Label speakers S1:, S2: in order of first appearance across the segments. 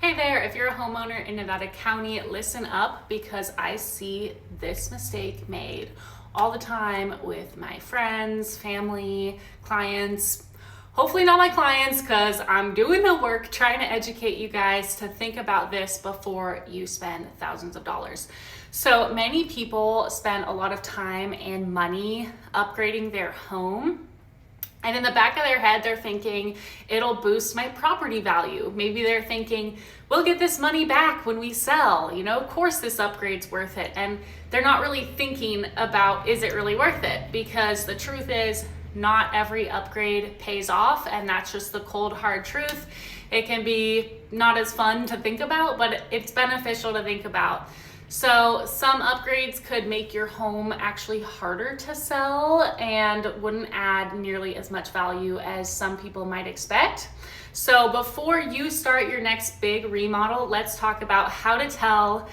S1: Hey there, if you're a homeowner in Nevada County, listen up because I see this mistake made all the time with my friends, family, clients. Hopefully not my clients because I'm doing the work trying to educate you guys to think about this before you spend thousands of dollars. So many people spend a lot of time and money upgrading their home. And in the back of their head, they're thinking, it'll boost my property value. Maybe they're thinking, we'll get this money back when we sell. Of course this upgrade's worth it. And they're not really thinking about, is it really worth it? Because the truth is, not every upgrade pays off, and that's just the cold, hard truth. It can be not as fun to think about, but it's beneficial to think about. So some upgrades could make your home actually harder to sell and wouldn't add nearly as much value as some people might expect. So before you start your next big remodel, let's talk about how to tell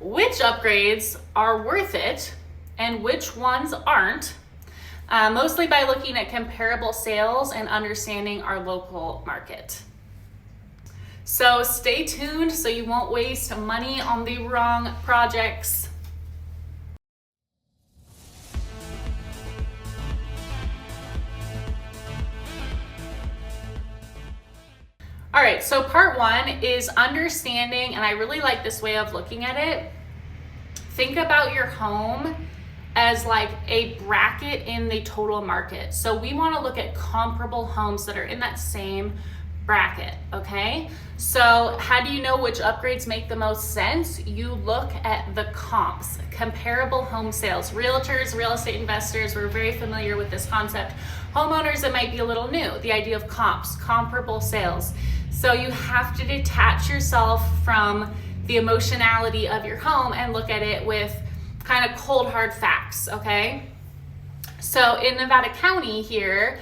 S1: which upgrades are worth it and which ones aren't, mostly by looking at comparable sales and understanding our local market. So stay tuned so you won't waste money on the wrong projects. All right, so part one is understanding, and I really like this way of looking at it. Think about your home as like a bracket in the total market. So we want to look at comparable homes that are in that same bracket, okay? So how do you know which upgrades make the most sense? You look at the comps, comparable home sales. Realtors, real estate investors, we're very familiar with this concept. Homeowners, it might be a little new, the idea of comps, comparable sales. So you have to detach yourself from the emotionality of your home and look at it with kind of cold, hard facts, okay? So in Nevada County here,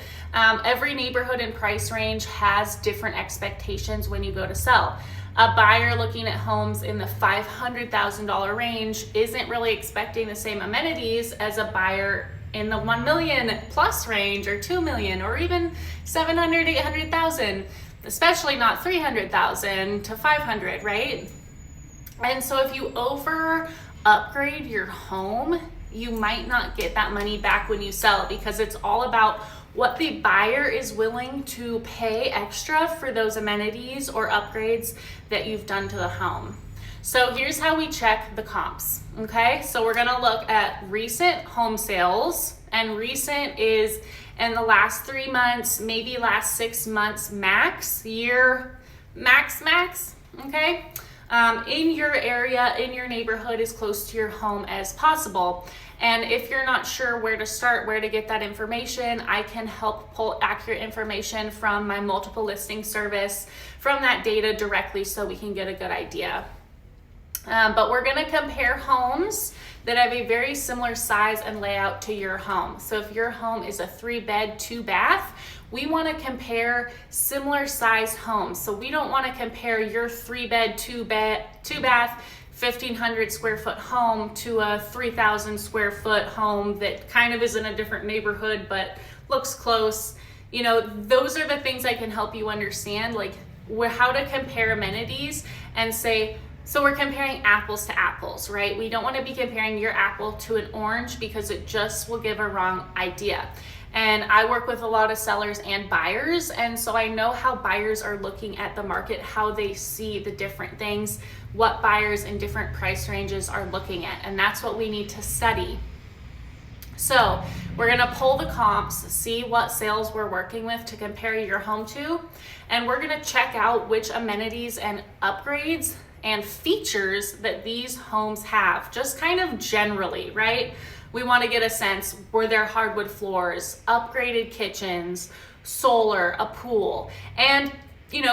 S1: every neighborhood and price range has different expectations when you go to sell. A buyer looking at homes in the $500,000 range isn't really expecting the same amenities as a buyer in the 1 million plus range, or 2 million, or even 700, 800,000, especially not 300,000 to 500, right? And so if you over upgrade your home, you might not get that money back when you sell, because it's all about what the buyer is willing to pay extra for those amenities or upgrades that you've done to the home. So here's how we check the comps, okay? So we're gonna look at recent home sales, and recent is in the last 3 months, maybe last 6 months max, year max, okay? In your area, in your neighborhood, as close to your home as possible. And if you're not sure where to start, where to get that information, I can help pull accurate information from my multiple listing service from that data directly so we can get a good idea. But we're gonna compare homes that have a very similar size and layout to your home. So if your home is a 3-bed, 2-bath, we wanna compare similar size homes. So we don't wanna compare your 3-bed, 2-bath, 1,500 square foot home to a 3,000 square foot home that kind of is in a different neighborhood but looks close. Those are the things I can help you understand, like how to compare amenities and say, so we're comparing apples to apples, right? We don't want to be comparing your apple to an orange because it just will give a wrong idea. And I work with a lot of sellers and buyers, and so I know how buyers are looking at the market, how they see the different things, what buyers in different price ranges are looking at, and that's what we need to study. So we're gonna pull the comps, see what sales we're working with to compare your home to, and we're gonna check out which amenities and upgrades and features that these homes have, just kind of generally, right? We want to get a sense, were there hardwood floors, upgraded kitchens, solar, a pool, and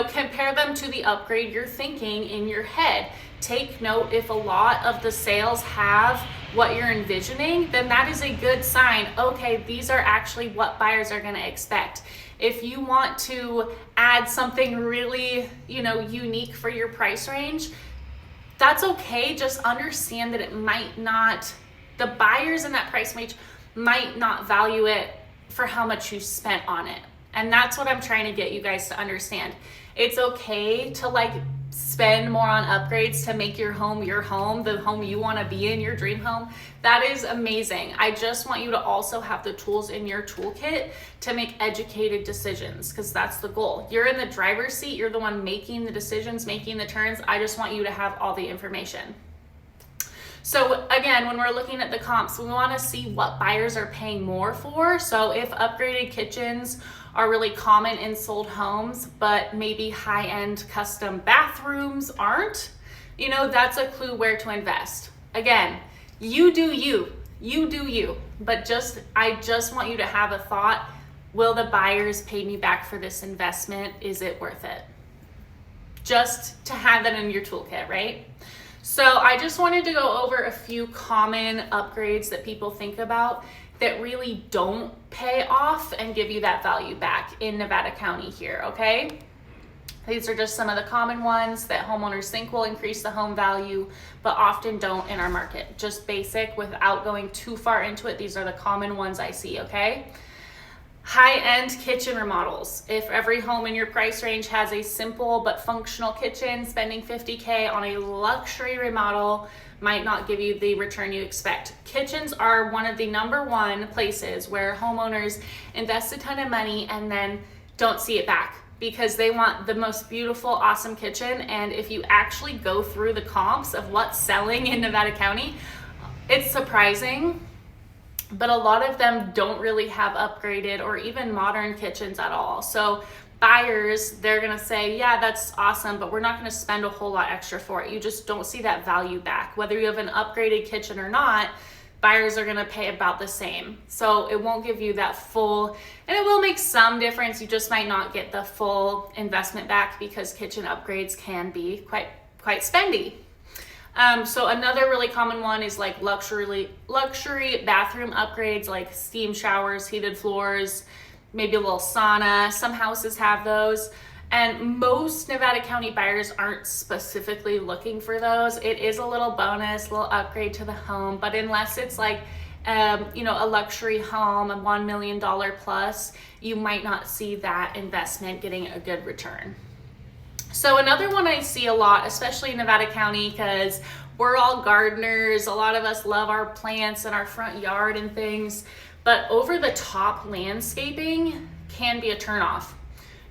S1: compare them to the upgrade you're thinking in your head. Take note, if a lot of the sales have what you're envisioning, then that is a good sign. Okay, these are actually what buyers are going to expect. If you want to add something really, unique for your price range, that's okay. Just understand that it might not, the buyers in that price range might not value it for how much you spent on it. And that's what I'm trying to get you guys to understand. It's okay to spend more on upgrades to make your home, the home you want to be in, your dream home, that is amazing. I just want you to also have the tools in your toolkit to make educated decisions, because that's the goal. You're in the driver's seat, you're the one making the decisions, making the turns. I just want you to have all the information. So again, when we're looking at the comps, we want to see what buyers are paying more for. So if upgraded kitchens are really common in sold homes, but maybe high-end custom bathrooms aren't, that's a clue where to invest. Again, you do you, but I just want you to have a thought. Will the buyers pay me back for this investment? Is it worth it? Just to have that in your toolkit, right? So I just wanted to go over a few common upgrades that people think about that really don't pay off and give you that value back in Nevada County here, okay? These are just some of the common ones that homeowners think will increase the home value, but often don't in our market. Just basic, without going too far into it, these are the common ones I see, okay? High-end kitchen remodels. If every home in your price range has a simple but functional kitchen, spending $50K on a luxury remodel might not give you the return you expect. Kitchens are one of the #1 places where homeowners invest a ton of money and then don't see it back, because they want the most beautiful, awesome kitchen. And if you actually go through the comps of what's selling in Nevada County, it's surprising. But a lot of them don't really have upgraded or even modern kitchens at all. So buyers, they're gonna say, yeah, that's awesome, but we're not gonna spend a whole lot extra for it. You just don't see that value back. Whether you have an upgraded kitchen or not, buyers are gonna pay about the same. So it won't give you that full, and it will make some difference. You just might not get the full investment back, because kitchen upgrades can be quite spendy. So another really common one is like luxury bathroom upgrades, like steam showers, heated floors, maybe a little sauna. Some houses have those, and most Nevada County buyers aren't specifically looking for those. It is a little bonus, little upgrade to the home, but unless it's like a luxury home, a $1 million plus, you might not see that investment getting a good return. So another one I see a lot, especially in Nevada County, because we're all gardeners, a lot of us love our plants and our front yard and things, but over-the-top landscaping can be a turnoff.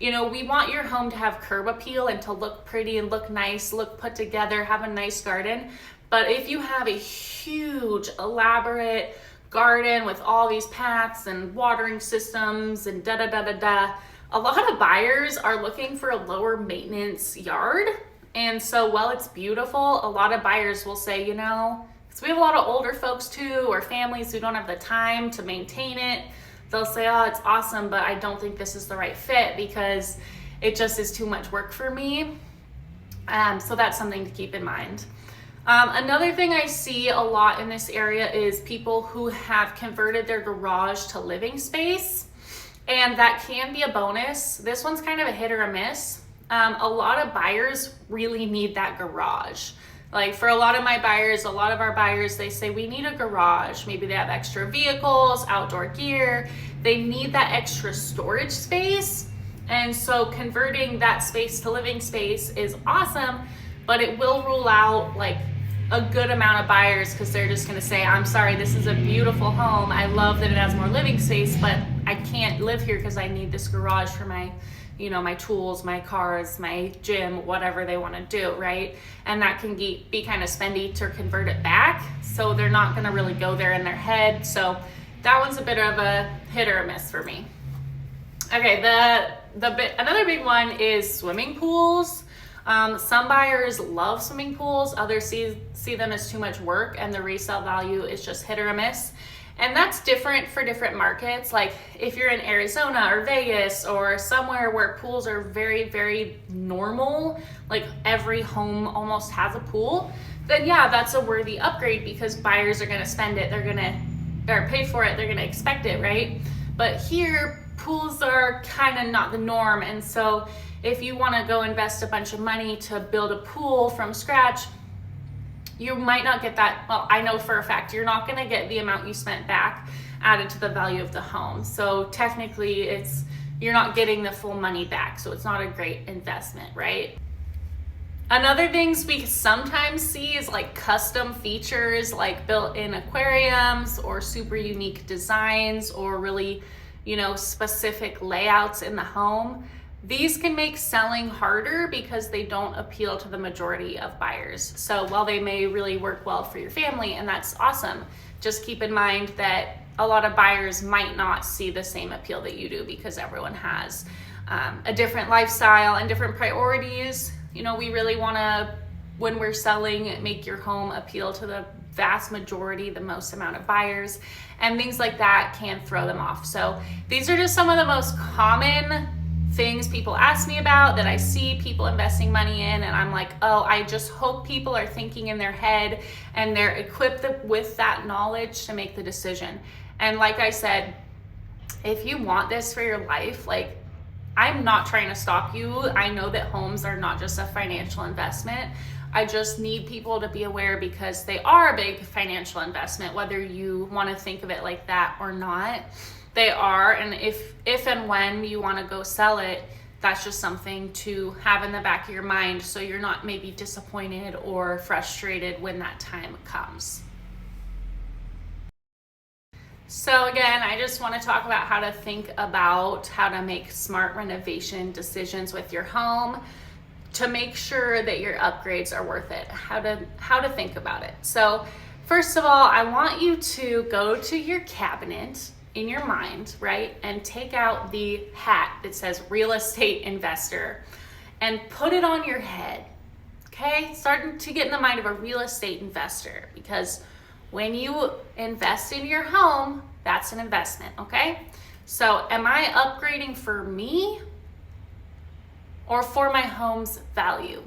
S1: We want your home to have curb appeal and to look pretty and look nice, look put together, have a nice garden. But if you have a huge, elaborate garden with all these paths and watering systems and da-da-da-da-da, a lot of buyers are looking for a lower maintenance yard. And so while it's beautiful, a lot of buyers will say, because we have a lot of older folks too, or families who don't have the time to maintain it, they'll say, oh, it's awesome, but I don't think this is the right fit because it just is too much work for me. So that's something to keep in mind. Another thing I see a lot in this area is people who have converted their garage to living space. And that can be a bonus. This one's kind of a hit or a miss. A lot of buyers really need that garage. Like for a lot of our buyers, they say we need a garage. Maybe they have extra vehicles, outdoor gear. They need that extra storage space. And so converting that space to living space is awesome, but it will rule out like a good amount of buyers, because they're just gonna say, I'm sorry, this is a beautiful home. I love that it has more living space, but I can't live here because I need this garage for my tools, my cars, my gym, whatever they want to do, right? And that can be kind of spendy to convert it back. So they're not going to really go there in their head. So that one's a bit of a hit or a miss for me. Okay, another big one is swimming pools. Some buyers love swimming pools. Others see them as too much work, and the resale value is just hit or a miss. And that's different for different markets. Like if you're in Arizona or Vegas or somewhere where pools are very, very normal, like every home almost has a pool, then yeah, that's a worthy upgrade, because buyers are gonna spend it, or pay for it, they're gonna expect it, right? But here, pools are kind of not the norm. And so if you wanna go invest a bunch of money to build a pool from scratch, you might not get that. Well, I know for a fact you're not going to get the amount you spent back added to the value of the home. So technically you're not getting the full money back. So it's not a great investment, right? Another things we sometimes see is like custom features, like built-in aquariums or super unique designs or really, specific layouts in the home. These can make selling harder because they don't appeal to the majority of buyers. So while they may really work well for your family, and that's awesome, just keep in mind that a lot of buyers might not see the same appeal that you do because everyone has a different lifestyle and different priorities. We really want to, when we're selling, make your home appeal to the vast majority, the most amount of buyers, and things like that can throw them off. So these are just some of the most common things people ask me about that I see people investing money in, and I'm like, oh, I just hope people are thinking in their head and they're equipped with that knowledge to make the decision. And like I said, if you want this for your life, like, I'm not trying to stop you. I know that homes are not just a financial investment. I just need people to be aware because they are a big financial investment, whether you want to think of it like that or not. They are, and if and when you want to go sell it, that's just something to have in the back of your mind so you're not maybe disappointed or frustrated when that time comes. So again, I just want to talk about how to think about how to make smart renovation decisions with your home to make sure that your upgrades are worth it, how to think about it. So first of all, I want you to go to your cabinet in your mind, right, and take out the hat that says real estate investor and put it on your head, okay? Starting to get in the mind of a real estate investor, because when you invest in your home, that's an investment, okay? So am I upgrading for me or for my home's value?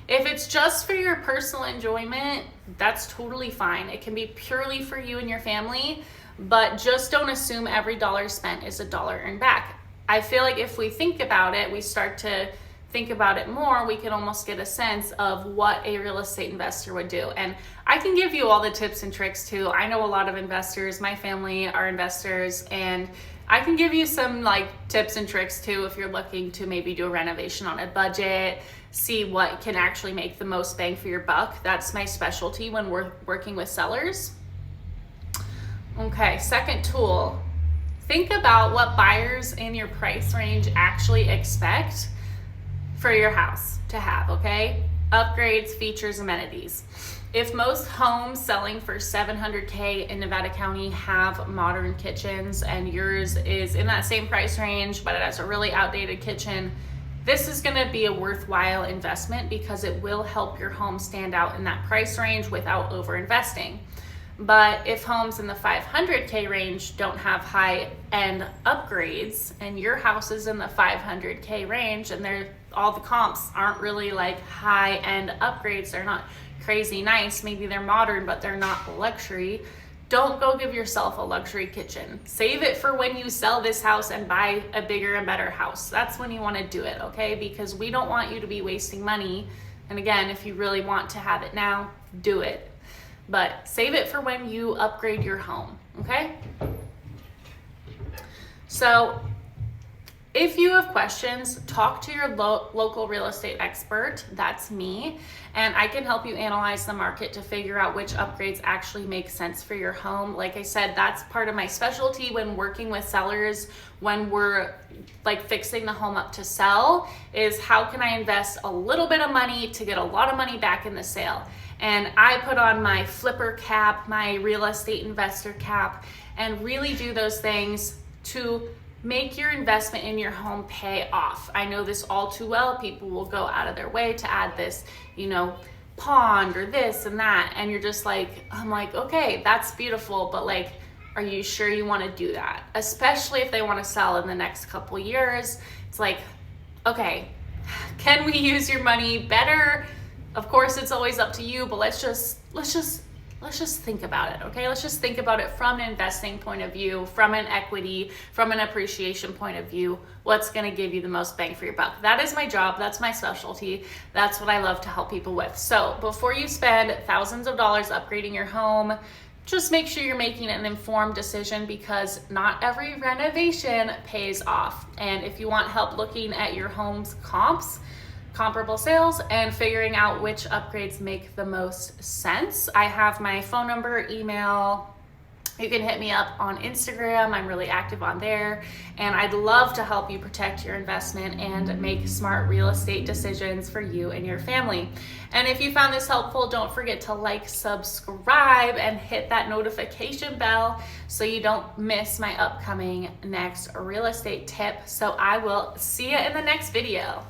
S1: If it's just for your personal enjoyment, that's totally fine. It can be purely for you and your family, but just don't assume every dollar spent is a dollar earned back. I feel like if we think about it, we start to think about it more, we can almost get a sense of what a real estate investor would do. And I can give you all the tips and tricks too. I know a lot of investors, my family are investors, and I can give you some tips and tricks too if you're looking to maybe do a renovation on a budget, see what can actually make the most bang for your buck. That's my specialty when we're working with sellers. Okay, second tool, think about what buyers in your price range actually expect for your house to have, okay? Upgrades, features, amenities. If most homes selling for $700K in Nevada County have modern kitchens and yours is in that same price range, but it has a really outdated kitchen, this is gonna be a worthwhile investment because it will help your home stand out in that price range without over-investing. But if homes in the 500K range don't have high-end upgrades and your house is in the 500K range and all the comps aren't really high-end upgrades, they're not crazy nice, maybe they're modern but they're not luxury, don't go give yourself a luxury kitchen. Save it for when you sell this house and buy a bigger and better house. That's when you want to do it, okay? Because we don't want you to be wasting money. And again, if you really want to have it now, do it. But save it for when you upgrade your home, okay? So if you have questions, talk to your local real estate expert, that's me, and I can help you analyze the market to figure out which upgrades actually make sense for your home. Like I said, that's part of my specialty when working with sellers, when we're fixing the home up to sell, is how can I invest a little bit of money to get a lot of money back in the sale. And I put on my flipper cap, my real estate investor cap, and really do those things to make your investment in your home pay off. I know this all too well. People will go out of their way to add this, pond or this and that. And you're just I'm okay, that's beautiful, but are you sure you want to do that? Especially if they want to sell in the next couple years. It's okay, can we use your money better? Of course, it's always up to you, but let's just think about it, okay? Let's just think about it from an investing point of view, from an equity, from an appreciation point of view. What's gonna give you the most bang for your buck? That is my job, that's my specialty. That's what I love to help people with. So before you spend thousands of dollars upgrading your home, just make sure you're making an informed decision because not every renovation pays off. And if you want help looking at your home's comps, comparable sales and figuring out which upgrades make the most sense. I have my phone number, email. You can hit me up on Instagram. I'm really active on there, and I'd love to help you protect your investment and make smart real estate decisions for you and your family. And if you found this helpful, don't forget to like, subscribe, and hit that notification bell so you don't miss my upcoming next real estate tip. So I will see you in the next video.